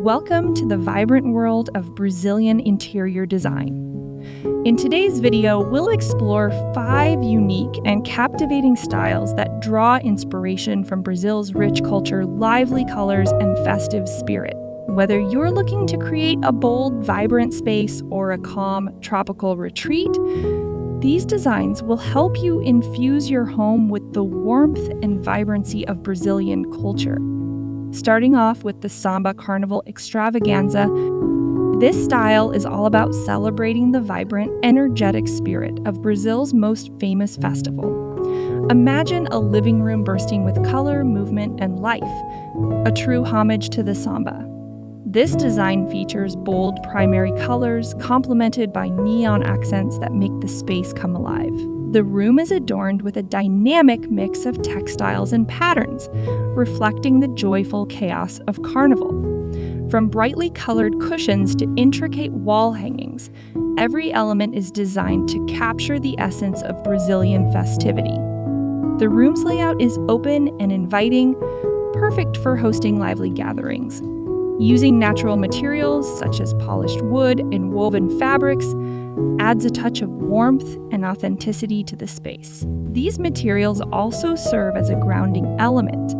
Welcome to the vibrant world of Brazilian interior design. In today's video, we'll explore 5 unique and captivating styles that draw inspiration from Brazil's rich culture, lively colors, and festive spirit. Whether you're looking to create a bold, vibrant space or a calm, tropical retreat, these designs will help you infuse your home with the warmth and vibrancy of Brazilian culture. Starting off with the Samba Carnival Extravaganza, this style is all about celebrating the vibrant, energetic spirit of Brazil's most famous festival. Imagine a living room bursting with color, movement, and life, a true homage to the Samba. This design features bold primary colors complemented by neon accents that make the space come alive. The room is adorned with a dynamic mix of textiles and patterns, reflecting the joyful chaos of carnival. From brightly colored cushions to intricate wall hangings, every element is designed to capture the essence of Brazilian festivity. The room's layout is open and inviting, perfect for hosting lively gatherings. Using natural materials such as polished wood and woven fabrics adds a touch of warmth and authenticity to the space. These materials also serve as a grounding element,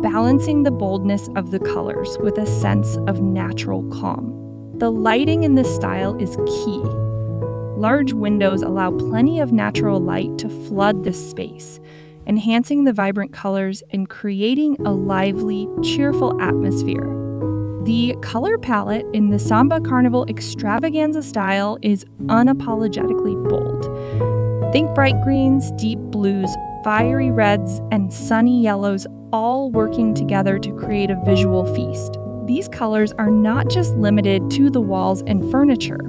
balancing the boldness of the colors with a sense of natural calm. The lighting in this style is key. Large windows allow plenty of natural light to flood this space, enhancing the vibrant colors and creating a lively, cheerful atmosphere. The color palette in the Samba Carnival Extravaganza style is unapologetically bold. Think bright greens, deep blues, fiery reds, and sunny yellows all working together to create a visual feast. These colors are not just limited to the walls and furniture.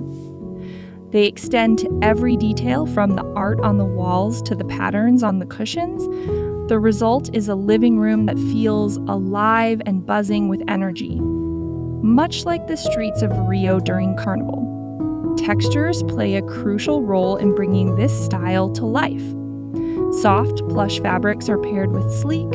They extend to every detail from the art on the walls to the patterns on the cushions. The result is a living room that feels alive and buzzing with energy, much like the streets of Rio during Carnival. Textures play a crucial role in bringing this style to life. Soft, plush fabrics are paired with sleek,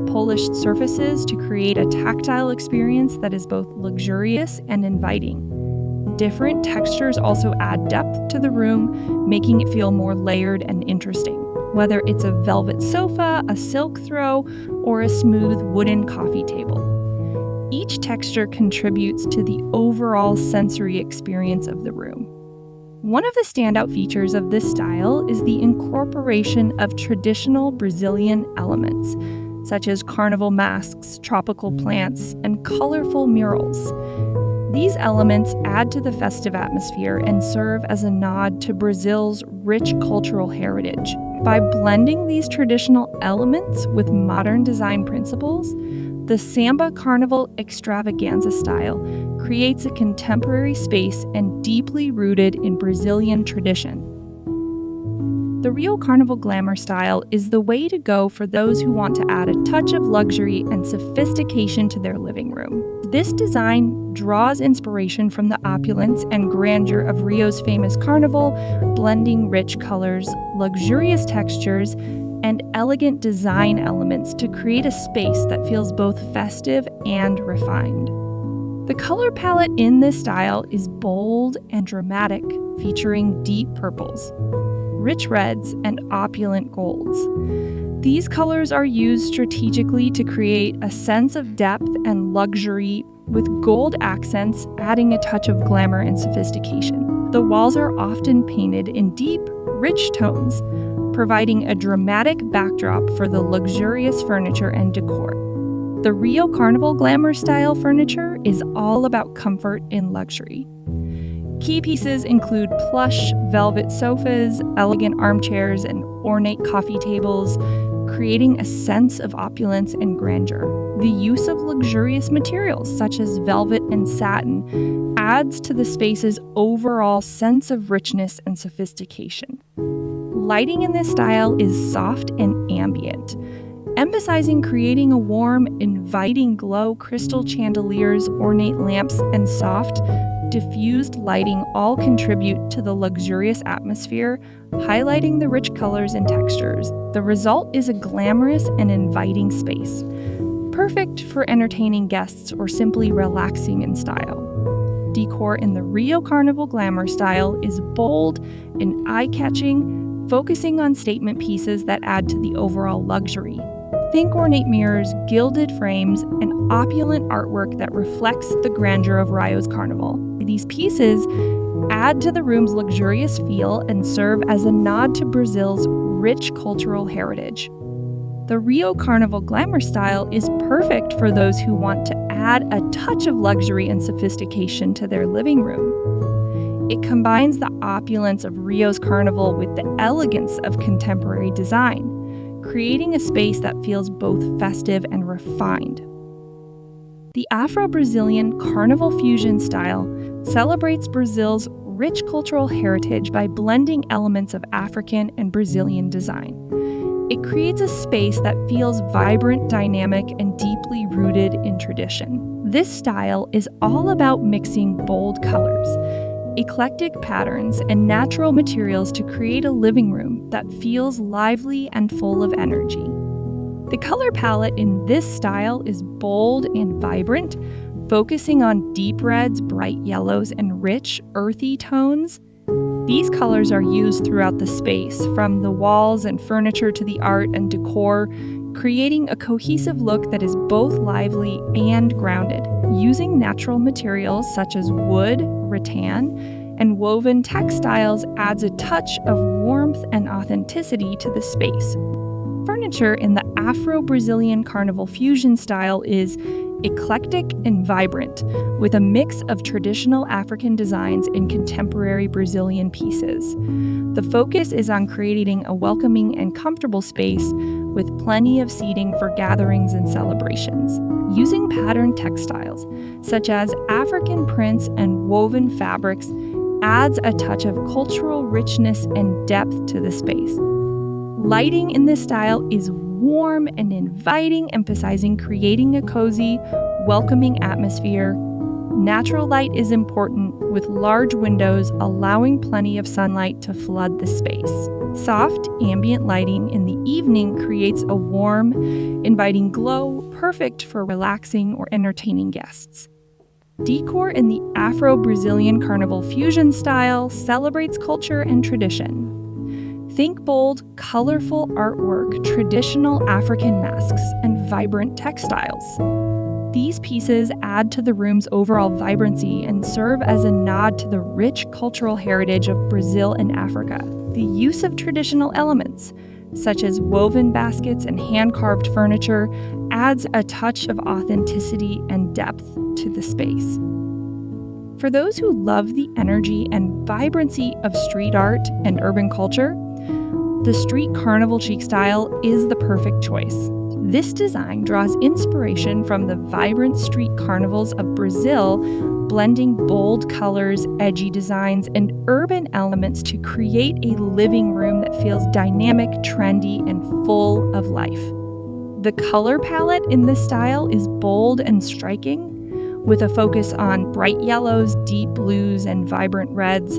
polished surfaces to create a tactile experience that is both luxurious and inviting. Different textures also add depth to the room, making it feel more layered and interesting. Whether it's a velvet sofa, a silk throw, or a smooth wooden coffee table, each texture contributes to the overall sensory experience of the room. One of the standout features of this style is the incorporation of traditional Brazilian elements, such as carnival masks, tropical plants, and colorful murals. These elements add to the festive atmosphere and serve as a nod to Brazil's rich cultural heritage. By blending these traditional elements with modern design principles, the Samba Carnival Extravaganza style creates a contemporary space and deeply rooted in Brazilian tradition. The Rio Carnival Glamour style is the way to go for those who want to add a touch of luxury and sophistication to their living room. This design draws inspiration from the opulence and grandeur of Rio's famous carnival, blending rich colors, luxurious textures, and elegant design elements to create a space that feels both festive and refined. The color palette in this style is bold and dramatic, featuring deep purples, rich reds, and opulent golds. These colors are used strategically to create a sense of depth and luxury, with gold accents adding a touch of glamour and sophistication. The walls are often painted in deep, rich tones, providing a dramatic backdrop for the luxurious furniture and decor. The Rio Carnival Glamour style furniture is all about comfort and luxury. Key pieces include plush velvet sofas, elegant armchairs, and ornate coffee tables, creating a sense of opulence and grandeur. The use of luxurious materials such as velvet and satin adds to the space's overall sense of richness and sophistication. Lighting in this style is soft and ambient, emphasizing creating a warm, inviting glow. Crystal chandeliers, ornate lamps, and soft, diffused lighting all contribute to the luxurious atmosphere, highlighting the rich colors and textures. The result is a glamorous and inviting space, perfect for entertaining guests or simply relaxing in style. Decor in the Rio Carnival Glamour style is bold and eye-catching, focusing on statement pieces that add to the overall luxury. Think ornate mirrors, gilded frames, and opulent artwork that reflects the grandeur of Rio's carnival. These pieces add to the room's luxurious feel and serve as a nod to Brazil's rich cultural heritage. The Rio Carnival Glamour style is perfect for those who want to add a touch of luxury and sophistication to their living room. It combines the opulence of Rio's carnival with the elegance of contemporary design, creating a space that feels both festive and refined. The Afro-Brazilian Carnival Fusion style celebrates Brazil's rich cultural heritage by blending elements of African and Brazilian design. It creates a space that feels vibrant, dynamic, and deeply rooted in tradition. This style is all about mixing bold colors, eclectic patterns, and natural materials to create a living room that feels lively and full of energy. The color palette in this style is bold and vibrant, focusing on deep reds, bright yellows, and rich, earthy tones. These colors are used throughout the space, from the walls and furniture to the art and decor, creating a cohesive look that is both lively and grounded. Using natural materials such as wood, rattan, and woven textiles adds a touch of warmth and authenticity to the space. Furniture in the Afro-Brazilian Carnival Fusion style is eclectic and vibrant, with a mix of traditional African designs and contemporary Brazilian pieces. The focus is on creating a welcoming and comfortable space with plenty of seating for gatherings and celebrations. Using patterned textiles, such as African prints and woven fabrics, adds a touch of cultural richness and depth to the space. Lighting in this style is warm and inviting, emphasizing creating a cozy, welcoming atmosphere. Natural light is important, with large windows allowing plenty of sunlight to flood the space. Soft, ambient lighting in the evening creates a warm, inviting glow, perfect for relaxing or entertaining guests. Decor in the Afro-Brazilian Carnival Fusion style celebrates culture and tradition. Think bold, colorful artwork, traditional African masks, and vibrant textiles. These pieces add to the room's overall vibrancy and serve as a nod to the rich cultural heritage of Brazil and Africa. The use of traditional elements, such as woven baskets and hand-carved furniture, adds a touch of authenticity and depth to the space. For those who love the energy and vibrancy of street art and urban culture, the Street Carnival Chic style is the perfect choice. This design draws inspiration from the vibrant street carnivals of Brazil, blending bold colors, edgy designs, and urban elements to create a living room that feels dynamic, trendy, and full of life. The color palette in this style is bold and striking, with a focus on bright yellows, deep blues, and vibrant reds.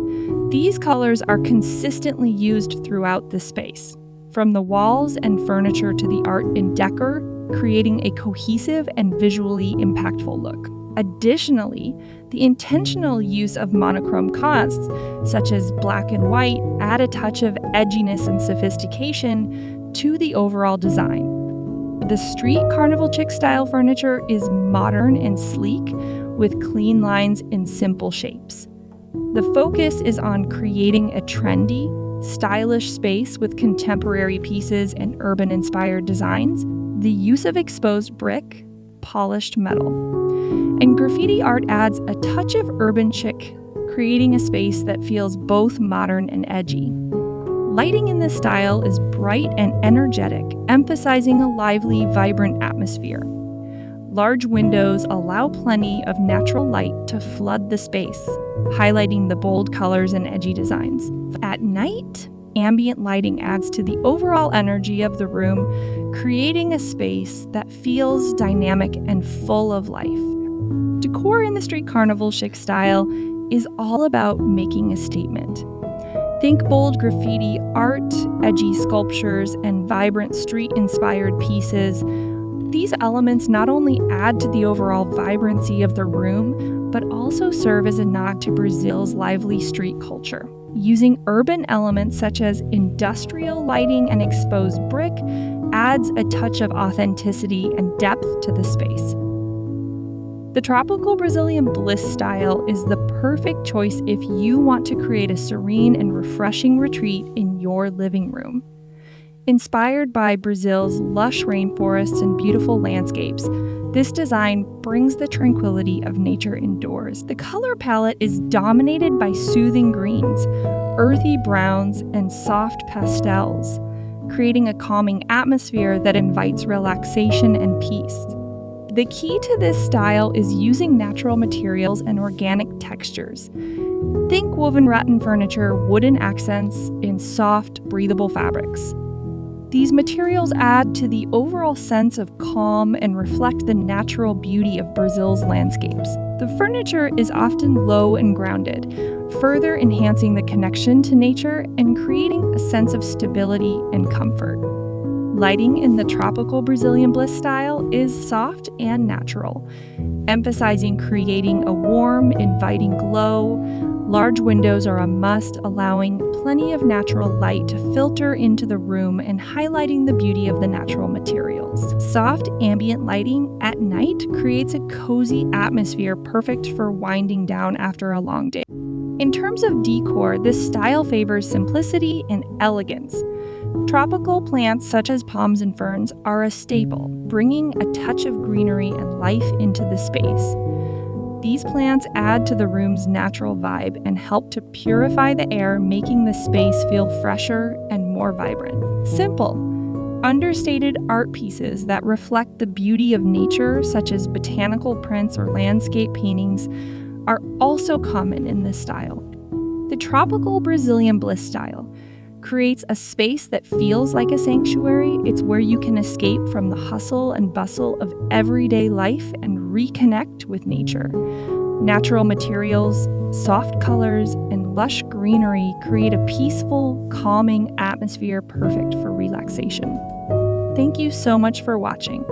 These colors are consistently used throughout the space, from the walls and furniture to the art and decor, creating a cohesive and visually impactful look. Additionally, the intentional use of monochrome costs, such as black and white, add a touch of edginess and sophistication to the overall design. The Street Carnival Chic style furniture is modern and sleek, with clean lines and simple shapes. The focus is on creating a trendy, stylish space with contemporary pieces and urban-inspired designs. The use of exposed brick, polished metal, and graffiti art adds a touch of urban chic, creating a space that feels both modern and edgy. Lighting in this style is bright and energetic, emphasizing a lively, vibrant atmosphere. Large windows allow plenty of natural light to flood the space, highlighting the bold colors and edgy designs. At night, ambient lighting adds to the overall energy of the room, creating a space that feels dynamic and full of life. Decor in the Street Carnival Chic style is all about making a statement. Think bold graffiti art, edgy sculptures, and vibrant street-inspired pieces. These elements not only add to the overall vibrancy of the room, but also serve as a nod to Brazil's lively street culture. Using urban elements such as industrial lighting and exposed brick adds a touch of authenticity and depth to the space. The tropical Brazilian Bliss style is the perfect choice if you want to create a serene and refreshing retreat in your living room. Inspired by Brazil's lush rainforests and beautiful landscapes, this design brings the tranquility of nature indoors. The color palette is dominated by soothing greens, earthy browns, and soft pastels, creating a calming atmosphere that invites relaxation and peace. The key to this style is using natural materials and organic textures. Think woven rattan furniture, wooden accents, and soft, breathable fabrics. These materials add to the overall sense of calm and reflect the natural beauty of Brazil's landscapes. The furniture is often low and grounded, further enhancing the connection to nature and creating a sense of stability and comfort. Lighting in the tropical Brazilian Bliss style is soft and natural, emphasizing creating a warm, inviting glow. Large windows are a must, allowing plenty of natural light to filter into the room and highlighting the beauty of the natural materials. Soft ambient lighting at night creates a cozy atmosphere perfect for winding down after a long day. In terms of decor, this style favors simplicity and elegance. Tropical plants such as palms and ferns are a staple, bringing a touch of greenery and life into the space. These plants add to the room's natural vibe and help to purify the air, making the space feel fresher and more vibrant. Simple, understated art pieces that reflect the beauty of nature, such as botanical prints or landscape paintings, are also common in this style. The tropical Brazilian Bliss style creates a space that feels like a sanctuary. It's where you can escape from the hustle and bustle of everyday life and reconnect with nature. Natural materials, soft colors, and lush greenery create a peaceful, calming atmosphere perfect for relaxation. Thank you so much for watching.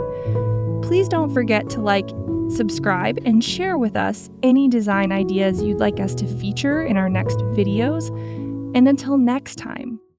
Please don't forget to like, subscribe, and share with us any design ideas you'd like us to feature in our next videos. And until next time,